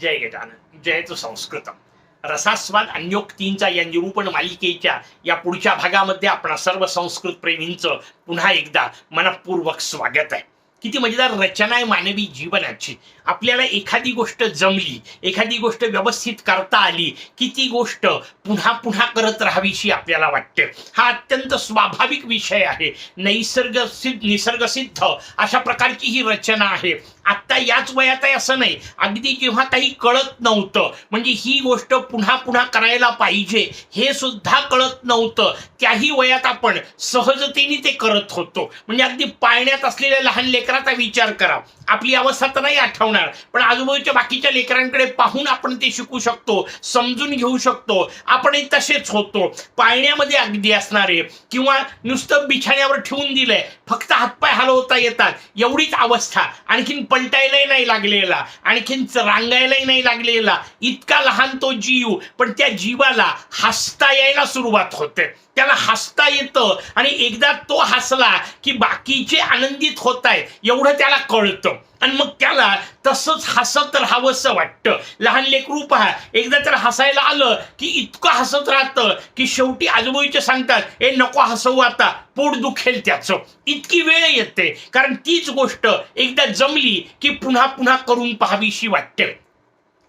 जय गजानन जयच संस्कृतम. रसास्वाद अन्योक्तींचा या निरूपण मालिकेच्या या पुढच्या भागामध्ये आपणा सर्व संस्कृत प्रेमींचं पुन्हा एकदा मनपूर्वक स्वागत आहे. किती मजेदार रचना आहे मानवी जीवनाची. आपल्याला एखादी गोष्ट जमली, एखादी गोष्ट व्यवस्थित करता आली की ती गोष्ट पुन्हा पुन्हा करत राहावीशी आपल्याला वाटते. हा अत्यंत स्वाभाविक विषय आहे. निसर्गसिद्ध अशा प्रकारची ही रचना आहे. आत्ता याच वयात आहे असं नाही, अगदी जेव्हा काही कळत नव्हतं, म्हणजे ही गोष्ट पुन्हा पुन्हा करायला पाहिजे हे सुद्धा कळत नव्हतं, त्याही वयात आपण सहजतेने ते करत होतो. म्हणजे अगदी पाळण्यात असलेल्या लहान लेकराचा विचार करा. आपली अवस्था तर नाही आठवणार, पण आजूबाजूच्या बाकीच्या लेकरांकडे पाहून आपण ते शिकू शकतो, समजून घेऊ शकतो. आपणही तसेच होतो. पाळण्यामध्ये अगदी असणारे किंवा नुसतं बिछाण्यावर ठेवून दिलंय, फक्त हातपाय हलवता येतात एवढीच अवस्था, आणखीन पलटायलाही नाही लागलेला, आणखीन रांगायलाही नाही लागलेला, इतका लहान तो जीव, पण त्या जीवाला हसता यायला सुरुवात होते. त्याला हसता येतं आणि एकदा तो हसला की बाकीचे आनंदित होत आहेत एवढं त्याला कळतं आणि मग त्याला तसंच हसत राहावंसं वाटतं. लहान लेकरू पहा, एकदा तर हसायला आलं की इतकं हसत राहतं की शेवटी आजूबाजूचे सांगतात, ए नको हसवू आता, पोट दुखेल त्याचं. इतकी वेळ येते, कारण तीच गोष्ट एकदा जमली की पुन्हा पुन्हा करून पाहावीशी वाटते.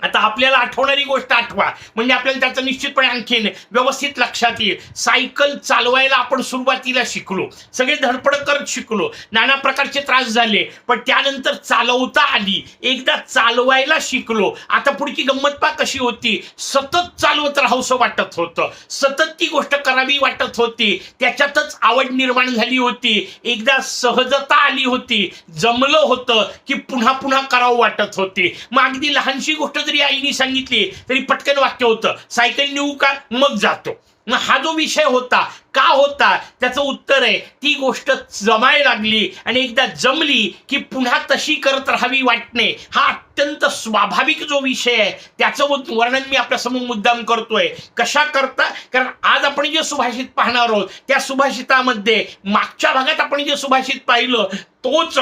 आता आपल्याला आठवणारी गोष्ट आठवा, म्हणजे आपल्याला त्याचं निश्चितपणे आणखीन व्यवस्थित लक्षात येईल. सायकल चालवायला आपण सुरुवातीला शिकलो, सगळे धडपड करत शिकलो, नाना प्रकारचे त्रास झाले, पण त्यानंतर चालवता आली. एकदा चालवायला शिकलो, आता पुढची गंमत पहा कशी होती. सतत चालवत राहावंसं वाटत होतं, सतत ती गोष्ट करावी वाटत होती, त्याच्यातच आवड निर्माण झाली होती. एकदा सहजता आली होती, जमलं होतं की पुन्हा पुन्हा करावं वाटत होती. मग अगदी लहानशी गोष्ट जरी आईने सांगितली तरी पटकन वाक्य होतं, सायकल नेऊ का, मग जातो. मग हा जो विषय होता, का होता, त्याचं उत्तर आहे ती गोष्ट जमायला लागली आणि एकदा जमली की पुन्हा तशी करत राहावी वाटणे. हा अत्यंत स्वाभाविक जो विषय आहे त्याचं वर्णन मी आपल्यासमोर मुद्दाम करतोय. कशा करता, कारण आज आपण जे सुभाषित पाहणार आहोत त्या सुभाषितामध्ये मागच्या भागात आपण जे सुभाषित पाहिलं तोच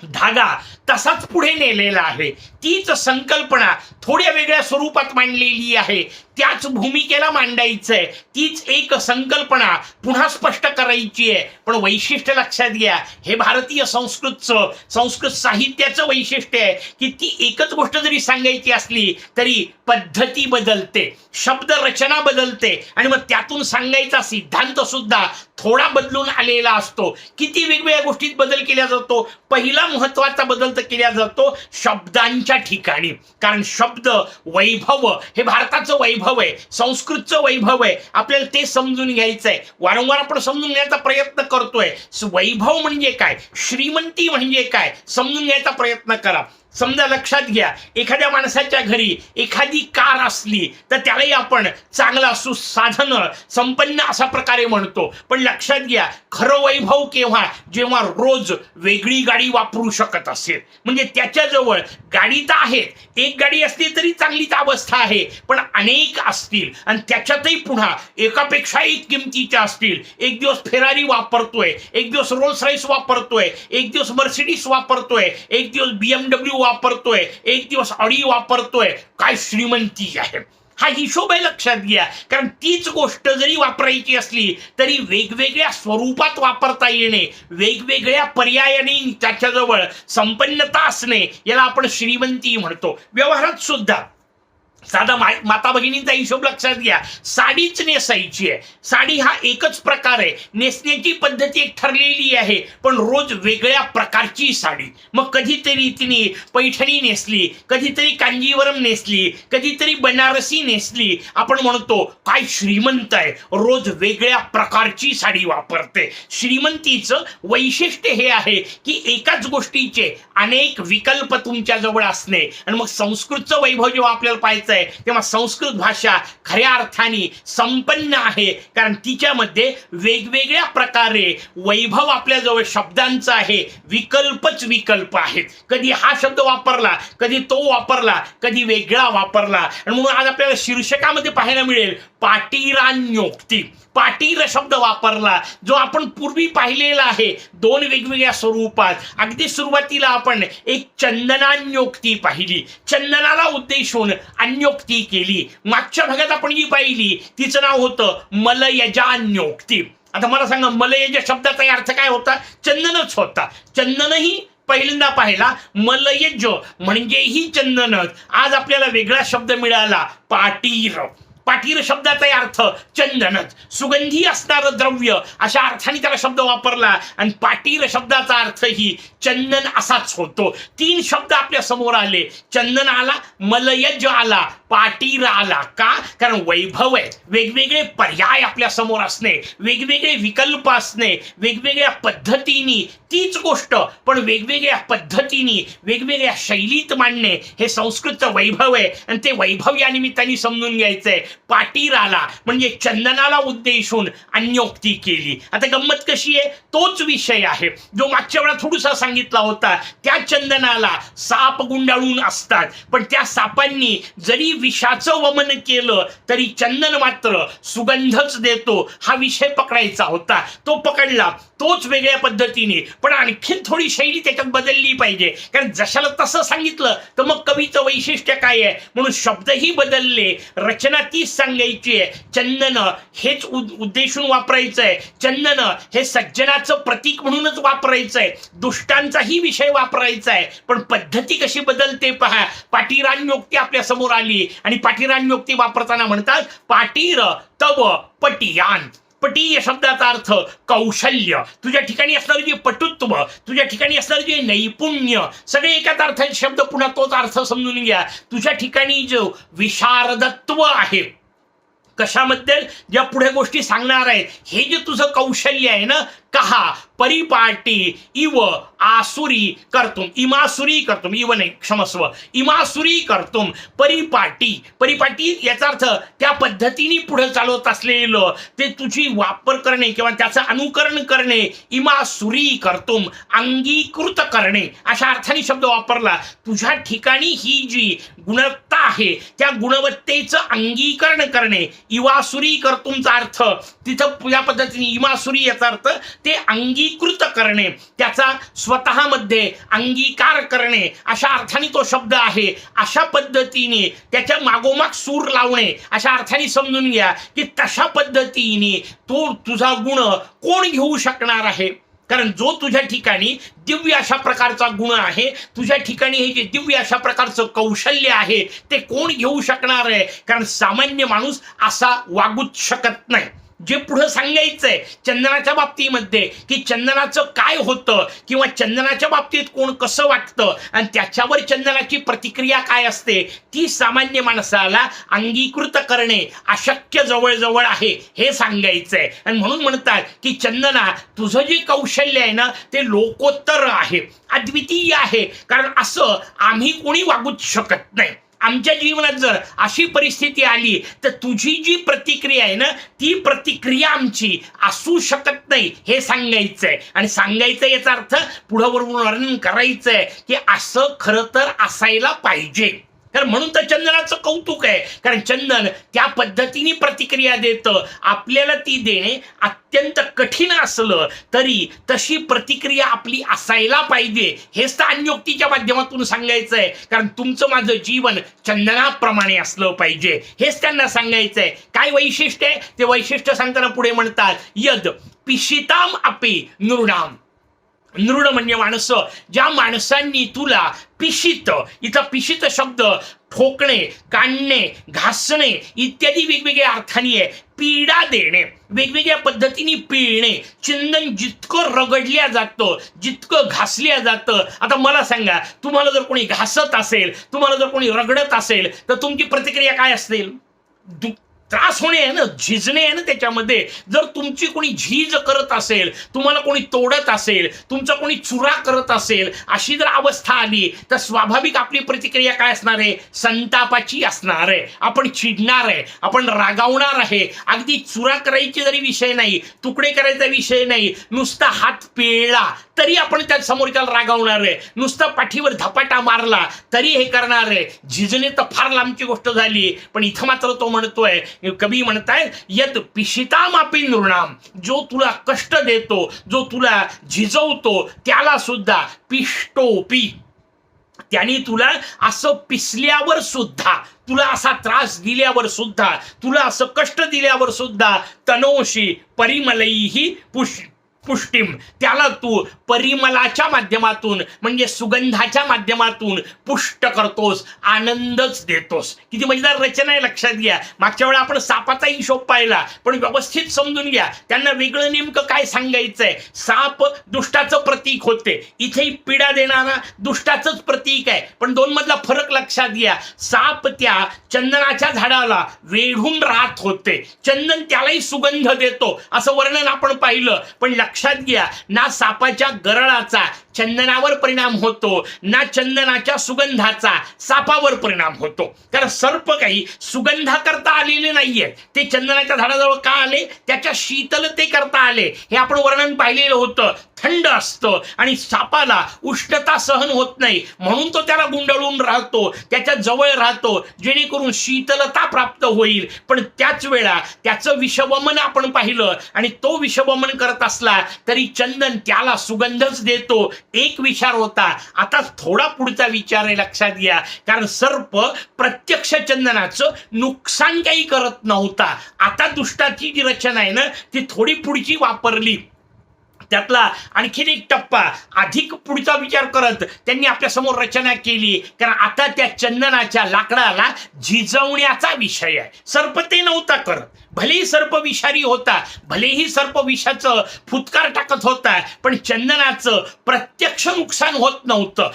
धागा तसाच पुढे नेलेला आहे. तीच संकल्पना थोड्या वेगळ्या स्वरूपात मांडलेली आहे. त्याच भूमिकेला मांडायचंय, तीच एक संकल्पना पुन्हा स्पष्ट करायची आहे. पण वैशिष्ट्य लक्षात घ्या, हे भारतीय संस्कृत साहित्याचं वैशिष्ट्य आहे की ती एकच गोष्ट जरी सांगायची असली तरी पद्धती बदलते, शब्द रचना बदलते आणि मग त्यातून सांगायचा सिद्धांत सुद्धा थोडा बदलून आलेला असतो. किती वेगवेगळ्या गोष्टीत बदल केला जातो. पहिला महत्वाचा बदल तर केला जातो शब्दांच्या ठिकाणी, कारण शब्द वैभव हे भारताचं वैभव आहे, संस्कृतचं वैभव आहे. आपल्याला ते समजून घ्यायचंय. वारंवार आपण समजून घ्यायचा प्रयत्न करतोय. वैभव म्हणजे काय, श्रीमंती म्हणजे काय, समजून घ्यायचा प्रयत्न करा. समजा लक्षात घ्या, एखाद्या माणसाच्या घरी एखादी कार असली तर त्यालाही आपण चांगला सुसाधन संपन्न अशा प्रकारे म्हणतो. पण लक्षात घ्या, खरं वैभव केव्हा, जेव्हा रोज वेगळी गाडी वापरू शकत असेल. म्हणजे त्याच्याजवळ गाडी तर आहे, एक गाडी असली तरी चांगलीच अवस्था आहे, पण अनेक असतील आणि त्याच्यातही पुन्हा एकापेक्षा एक किमतीच्या असतील. एक दिवस फेरारी वापरतोय, एक दिवस रोल्स रॉइस वापरतोय, एक दिवस मर्सिडीज वापरतोय, एक दिवस BMW वापरतोय, एक दिवस ऑडी वापरतोय. काय श्रीमंती आहे. हा हिशोब आहे, लक्षात घ्या. कारण तीच गोष्ट जरी वापरायची असली तरी वेगवेगळ्या स्वरूपात वापरता येणे, वेगवेगळ्या पर्यायाने त्याच्याजवळ संपन्नता असणे, याला आपण श्रीमंती म्हणतो. व्यवहारात सुद्धा साधा माता भगिनींचा हिशोब लक्षात घ्या. साडीच नेसायची आहे, साडी हा एकच प्रकार आहे, नेसण्याची पद्धती एक ठरलेली आहे, पण रोज वेगळ्या प्रकारची साडी. मग कधीतरी तिने पैठणी नेसली, कधीतरी कांजीवरम नेसली, कधीतरी बनारसी नेसली. आपण म्हणतो काय श्रीमंत आहे, रोज वेगळ्या प्रकारची साडी वापरते. श्रीमंतीचं वैशिष्ट्य हे आहे की एकाच गोष्टीचे अनेक विकल्प तुमच्या जवळ असणे. आणि मग संस्कृतचं वैभव जेव्हा आपल्याला पाहायचं आहे तेव्हा संस्कृत भाषा खऱ्या अर्थाने संपन्न आहे, कारण तिच्यामध्ये वेगवेगळ्या प्रकारे वैभव आपल्याजवळ शब्दांचा आहे, विकल्पच विकल्प आहेत. कधी हा शब्द वापरला, कधी तो वापरला, कधी वेगळा वापरला. आणि म्हणून आज आपल्याला शीर्षकामध्ये पाहायला मिळेल पाटीरान्योक्ती. पाटीर शब्द वापरला जो आपण पूर्वी पाहिलेला आहे दोन वेगवेगळ्या स्वरूपात. अगदी सुरुवातीला आपण एक चंदनान्योक्ती पाहिली, चंदनाला उद्देशून अन्योक्ती केली. मागच्या भागात आपण जी पाहिली तिचं नाव होतं मलयजान्योक्ती. आता मला सांगा, मलयज शब्दाचा अर्थ काय होता? चंदनच होता. चंदनही पहिल्यांदा पाहिला, मलयज म्हणजेही चंदनच. आज आपल्याला वेगळा शब्द मिळाला, पाटीर. पाटीर शब्दाचा अर्थ चंदनच, सुगंधी असणारं द्रव्य अशा अर्थाने त्याला शब्द वापरला. आणि पाटीर शब्दाचा अर्थही चंदन असाच होतो. तीन शब्द आपल्या समोर आले, चंदन आला, मलयज आला, पाटीर आला. का? कारण वैभव आहे, वेगवेगळे पर्याय आपल्या समोर असणे, वेगवेगळे विकल्प असणे, वेगवेगळ्या पद्धतीने तीच गोष्ट पण वेगवेगळ्या पद्धतीने वेगवेगळ्या शैलीत मांडणे हे संस्कृतचं वैभव आहे. आणि ते वैभव या निमित्ताने समजून घ्यायचंय. पाटीर आला म्हणजे चंदनाला उद्देशून अन्योक्ती केली. आता गंमत कशी आहे, तोच विषय आहे जो मागच्या वेळा थोडासा सांगितला होता. त्या चंदनाला साप गुंडाळून असतात, पण त्या सापांनी जरी विषाचं वमन केलं तरी चंदन मात्र सुगंधच देतो. हा विषय पकडायचा होता, तो पकडला. तोच वेगळ्या पद्धतीने, पण आणखीन थोडी शैली त्याच्यात बदलली पाहिजे, कारण जशाला तसं सांगितलं तर मग कवीचं वैशिष्ट्य काय आहे. म्हणून शब्दही बदलले, रचना तीच सांगायची आहे. चंदन हेच उद्देशून वापरायचं आहे. चंदन हे सज्जनाचं प्रतीक म्हणूनच वापरायचं आहे, दुष्टांचाही विषय वापरायचा आहे, पण पद्धती कशी बदलते पहा. पाटीरान्योक्ती आपल्या समोर आली आणि पाटीरान्योक्ती वापरताना म्हणतात पाटीर तव पटियान. पटी या शब्दाचा अर्थ कौशल्य, तुझ्या ठिकाणी असणारे जे पटुत्व, तुझ्या ठिकाणी असणारे जे नैपुण्य, सगळे एकाच अर्थाचे शब्द, पुन्हा तोच अर्थ समजून घ्या. तुझ्या ठिकाणी जो विशारदत्व आहे, कशामध्ये ज्या पुढे गोष्टी सांगणार आहेत, हे जे तुझं कौशल्य आहे ना, कहा परिपाटी इव आसुरी कर्तुम, इमासुरी कर्तुम, इव नाही क्षमस्व, इमासुरी कर्तुम परिपाटी. परिपाटी याचा अर्थ त्या पद्धतीने पुढे चालवत असलेलं ते तुझी वापर करणे किंवा त्याचं अनुकरण करणे. इमासुरी कर्तुम अंगीकृत करणे अशा अर्थाने शब्द वापरला. तुझ्या ठिकाणी ही जी गुणवत्ता आहे त्या गुणवत्तेचं अंगीकरण करणे. इवासुरी कर्तुमचा अर्थ तिथं या पद्धतीने इमासुरी याचा अर्थ ते अंगीकृत करणे, त्याचा स्वतःमध्ये अंगीकार करणे अशा अर्थाने तो शब्द आहे. अशा पद्धतीने त्याच्या मागोमाग सूर लावणे अशा अर्थाने समजून घ्या की तशा पद्धतीने तो तुझा गुण कोण घेऊ शकणार आहे. कारण जो तुझ्या ठिकाणी दिव्य अशा प्रकारचा गुण आहे, तुझ्या ठिकाणी हे जे दिव्य अशा प्रकारचं कौशल्य आहे ते कोण घेऊ शकणार आहे. कारण सामान्य माणूस असा वागूच शकत नाही. जे पुढे सांगायचंय चंदनाच्या बाबतीमध्ये की चंदनाचं काय होतं किंवा चंदनाच्या बाबतीत कोण कसं वाटतं आणि त्याच्यावर चंदनाची प्रतिक्रिया काय असते, ती सामान्य माणसाला अंगीकृत करणे अशक्य जवळजवळ आहे हे सांगायचंय. आणि म्हणून म्हणतात की चंदना तुझं जे कौशल्य आहे ना ते लोकोत्तर आहे, अद्वितीय आहे. कारण असं आम्ही कोणी वागूच शकत नाही. आमच्या जीवनात जर अशी परिस्थिती आली तर तुझी जी प्रतिक्रिया आहे ना ती प्रतिक्रिया आमची असू शकत नाही हे सांगायचंय. आणि सांगायचं याचा अर्थ पुढं वर्णन करायचंय की असं खरं तर असायला पाहिजे. तर म्हणून तर चंदनाचं कौतुक आहे, कारण चंदन त्या पद्धतीने प्रतिक्रिया देतं. आपल्याला ती देणे अत्यंत कठीण असलं तरी तशी प्रतिक्रिया आपली असायला पाहिजे हेच तर अन्योक्तीच्या माध्यमातून सांगायचंय. कारण तुमचं माझं जीवन चंदनाप्रमाणे असलं पाहिजे हेच त्यांना सांगायचंय. काय वैशिष्ट्य आहे ते वैशिष्ट्य सांगताना पुढे म्हणतात यद पिशिताम अपि नृणाम. नृण म्हणजे माणसं, ज्या माणसांनी तुला पिशित, इथं पिशित शब्द ठोकणे, काढणे, घासणे इत्यादी वेगवेगळ्या अर्थाने आहे. पीडा देणे, वेगवेगळ्या पद्धतीने पिळणे. चंदन जितकं रगडल्या जातं, जितकं घासल्या जातं. आता मला सांगा, तुम्हाला जर कोणी घासत असेल, तुम्हाला जर कोणी रगडत असेल तर तुमची प्रतिक्रिया काय असेल? त्रास होणे आहे ना, झिजणे आहे ना त्याच्यामध्ये. जर तुमची कोणी झीज करत असेल, तुम्हाला कोणी तोडत असेल, तुमचा कोणी चुरा करत असेल, अशी जर अवस्था आली तर स्वाभाविक आपली प्रतिक्रिया काय असणार आहे? संतापाची असणार आहे. आपण चिडणार आहे, आपण रागावणार आहे. अगदी चुरा करायची जरी विषय नाही, तुकडे करायचा विषय नाही, नुसता हात पिळला तरी आपण त्या समोरच्याला रागावणार आहे, नुसता पाठीवर धपाटा मारला तरी हे करणार आहे. झिजणे तर फार लांबची गोष्ट झाली. पण इथं मात्र तो म्हणतोय, कवी म्हणताय, यत पिशितामापी नृणाम, जो तुला कष्ट देतो, जो तुला झिजवतो त्याला सुद्धा पिष्टोपी, त्यांनी तुला असं पिसल्यावर सुद्धा, तुला असा त्रास दिल्यावर सुद्धा, तुला असं कष्ट दिल्यावर सुद्धा, तनोशी परिमलैही पुष्टीम, त्याला तू परिमलाच्या माध्यमातून म्हणजे सुगंधाच्या माध्यमातून पुष्ट करतोस, आनंदच देतोस. किती मजेदार रचना आहे, लक्षात घ्या. मागच्या वेळा आपण सापाचा हिशोब पाहिला, पण व्यवस्थित समजून घ्या. त्यांना वेगळं नेमकं काय सांगायचंय. साप दुष्टाचं प्रतीक होते, इथेही पीडा देणारा दुष्टाचंच प्रतीक आहे. पण दोन मधला फरक लक्षात घ्या. साप त्या चंदनाच्या झाडाला वेढून राहत होते, चंदन त्यालाही सुगंध देतो असं वर्णन आपण पाहिलं. पण लक्षात घ्या, ना सापाच्या गरळाचा चंदनावर परिणाम होतो, ना चंदनाच्या सुगंधाचा सापावर परिणाम होतो. कारण सर्प काही सुगंधाकरता आलेले नाहीये, ते चंदनाच्या झाडाजवळ का आले? त्याच्या शीतलतेकरता आले. हे आपण वर्णन पाहिलेलं होतं. थंड असतं आणि सापाला उष्णता सहन होत नाही, म्हणून तो त्याला गुंडाळून राहतो, त्याच्या जवळ राहतो, जेणेकरून शीतलता प्राप्त होईल. पण त्याच वेळा त्याचं विषवमन आपण पाहिलं, आणि तो विषवमन करत असला तरी चंदन त्याला सुगंधच देतो. एक विचार होता. आता थोडा पुढचा विचार आहे, लक्षात घ्या. कारण सर्प प्रत्यक्ष चंदनाचं नुकसान काही करत नव्हता. आता दुष्टाची जी रचना आहे ना, ती थोडी पुढची वापरली. त्यातला आणखीन एक टप्पा अधिक पुढचा विचार करत त्यांनी आपल्या समोर रचना केली. कारण आता त्या चंदनाच्या लाकडाला झिजवण्याचा विषय आहे. सर्प ते नव्हता करत. भलेही सर्प विषारी होता, भलेही सर्प विषाचं फुतकार टाकत होता, पण चंदनाचं प्रत्यक्ष नुकसान होत नव्हतं.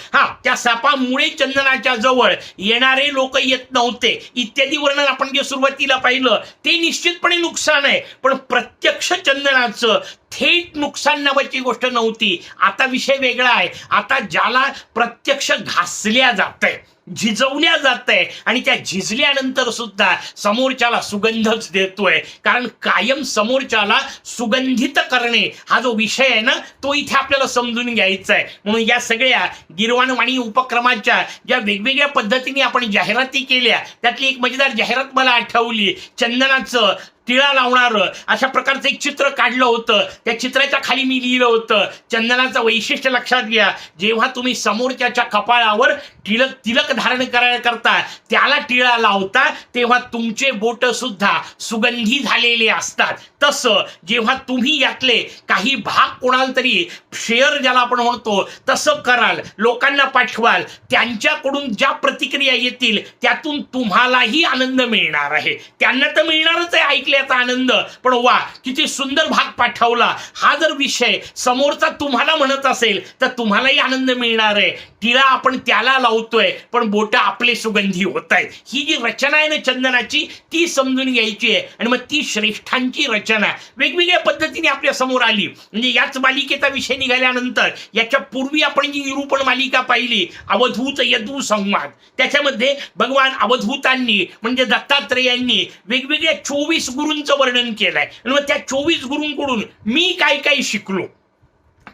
त्या सापामुळे चंदनाच्या जवळ येणारे लोक येत नव्हते इत्यादी वर्णन आपण जे सुरुवातीला पाहिलं ते निश्चितपणे नुकसान आहे. पण प्रत्यक्ष चंदनाचं थेट नुकसान नावाची गोष्ट नव्हती. आता विषय वेगळा आहे. आता ज्याला प्रत्यक्ष घासल्या जातंय, झिजवल्या जातंय, आणि त्या झिजल्यानंतर सुद्धा समोरच्याला सुगंधच देतोय. कारण कायम समोरच्याला सुगंधित करणे हा जो विषय आहे ना, तो इथे आपल्याला समजून घ्यायचा आहे. म्हणून या सगळ्या गिरवाणवाणी उपक्रमाच्या ज्या वेगवेगळ्या पद्धतीने आपण जाहिराती केल्या, त्यातली एक मजेदार जाहिरात मला आठवली. चंदनाचं टिळा लावणारं अशा प्रकारचं एक चित्र काढलं होतं. त्या चित्राच्या खाली मी लिहिलं होतं, चंदनाचं वैशिष्ट्य लक्षात घ्या. जेव्हा तुम्ही समोरच्याच्या कपाळावर तिलक धारण करता, त्याला टिळा लावता, तेव्हा तुमचे बोट सुद्धा सुगंधी झालेले असतात. तसं जेव्हा तुम्ही यातले काही भाग कोणाला तरी शेअर, ज्याला आपण म्हणतो, तसं कराल, लोकांना पाठवाल, त्यांच्याकडून ज्या प्रतिक्रिया येतील त्यातून तुम्हालाही आनंद मिळणार आहे. त्यांना तर मिळणारच आहे ऐकल्याचा आनंद, पण वा किती सुंदर भाग पाठवला, हा जर विषय समोरचा तुम्हाला म्हणत असेल तर तुम्हालाही आनंद मिळणार आहे. टिळा आपण त्याला लावतोय, पण बोट आपले सुगंधी होत आहेत. ही जी रचना आहे ना चंदनाची, ती समजून घ्यायची आहे. आणि मग ती श्रेष्ठांची रचना वेगवेगळ्या पद्धतीने आपल्या समोर आली. म्हणजे याच मालिकेचा विषय निघाल्यानंतर याच्या पूर्वी आपण जी निरूपण मालिका पाहिली, अवधूत यदू संवाद, त्याच्यामध्ये भगवान अवधूतांनी म्हणजे दत्तात्रेयांनी वेगवेगळ्या 24 गुरूंचं वर्णन केलंय. आणि मग त्या 24 गुरूंकडून मी काय काय शिकलो.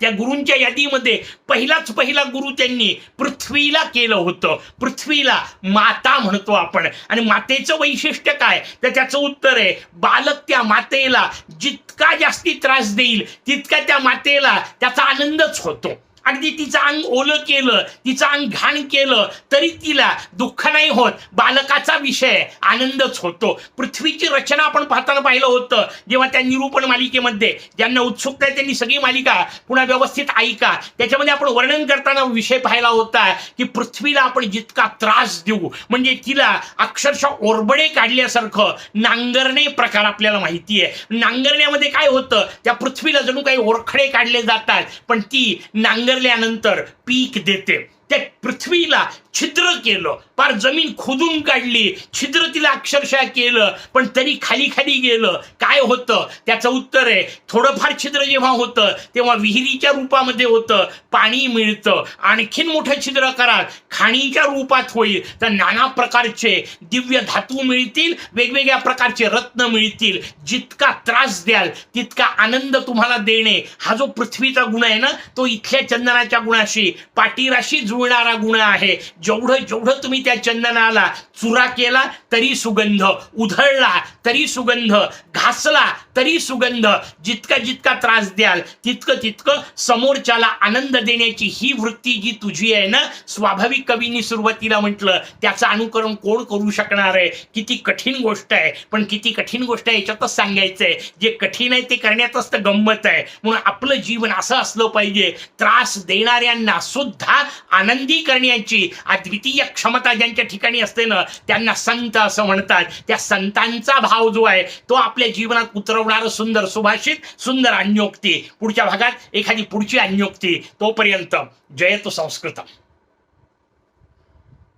त्या गुरूंच्या यादीमध्ये पहिला गुरु त्यांनी पृथ्वीला केलं होतं. पृथ्वीला माता म्हणतो आपण. आणि मातेचं वैशिष्ट्य काय, तर त्याचं उत्तर आहे, बालक त्या मातेला जितका जास्ती त्रास देईल तितका त्या मातेला त्याचा आनंदच होतो. अगदी तिचं अंग ओलं केलं, तिचं अंग घाण केलं तरी तिला दुःख नाही होत. बालकाचा विषय आनंदच होतो. पृथ्वीची रचना आपण पाहताना पाहिलं होतं जेव्हा त्या निरूपण मालिकेमध्ये. ज्यांना उत्सुकता आहे त्यांनी सगळी मालिका पुन्हा व्यवस्थित ऐका. त्याच्यामध्ये आपण वर्णन करताना विषय पाहिला होता की पृथ्वीला आपण जितका त्रास देऊ, म्हणजे तिला अक्षरशः ओरबडे काढल्यासारखं नांगरणे प्रकार आपल्याला माहिती आहे. नांगरण्यामध्ये काय होतं, त्या पृथ्वीला जणू काही ओरखडे काढले जातात, पण ती नांगरल्यानंतर पीक देते. त्या पृथ्वीला छिद्र केलं, पार जमीन खोदून काढली, छिद्र तिला अक्षरशः केलं, पण तरी खाली खाली गेलं. काय होतं? त्याचं उत्तर आहे, थोडंफार छिद्र जेव्हा होतं तेव्हा विहिरीच्या रूपामध्ये होतं, पाणी मिळतं. आणखीन मोठं छिद्र कराल, खाणीच्या रूपात होईल, तर नाना प्रकारचे दिव्य धातू मिळतील, वेगवेगळ्या प्रकारचे रत्न मिळतील. जितका त्रास द्याल तितका आनंद तुम्हाला देणे, हा जो पृथ्वीचा गुण आहे ना, तो इथल्या चंदनाच्या गुणाशी पाटीराशी जुळणारा गुण आहे. जेवढं जेवढं तुम्ही त्या चंदनाला चुरा केला तरी सुगंध, उधळला तरी सुगंध, घासला तरी सुगंध, जितका जितका त्रास द्याल तितकं तितकं समोरच्याला आनंद देण्याची ही वृत्ती जी तुझी आहे ना, स्वाभाविक कवींनी सुरुवातीला म्हटलं, त्याचं अनुकरण कोण करू शकणार आहे? किती कठीण गोष्ट आहे. पण किती कठीण गोष्ट आहे याच्यातच सांगायचंय, जे कठीण आहे ते करण्यातच तर गंमत आहे. म्हणून आपलं जीवन असं असलं पाहिजे, त्रास देणाऱ्यांना सुद्धा आनंदी करण्याची अद्वितीय क्षमता ज्यांच्या ठिकाणी असते ना, त्यांना संत असं म्हणतात. त्या संतांचा भाव जो आहे तो आपल्या जीवनात उतरवणारं सुंदर सुभाषित, सुंदर अन्योक्ती. पुढच्या भागात एखादी पुढची अन्योक्ती. तोपर्यंत जयतु संस्कृतम.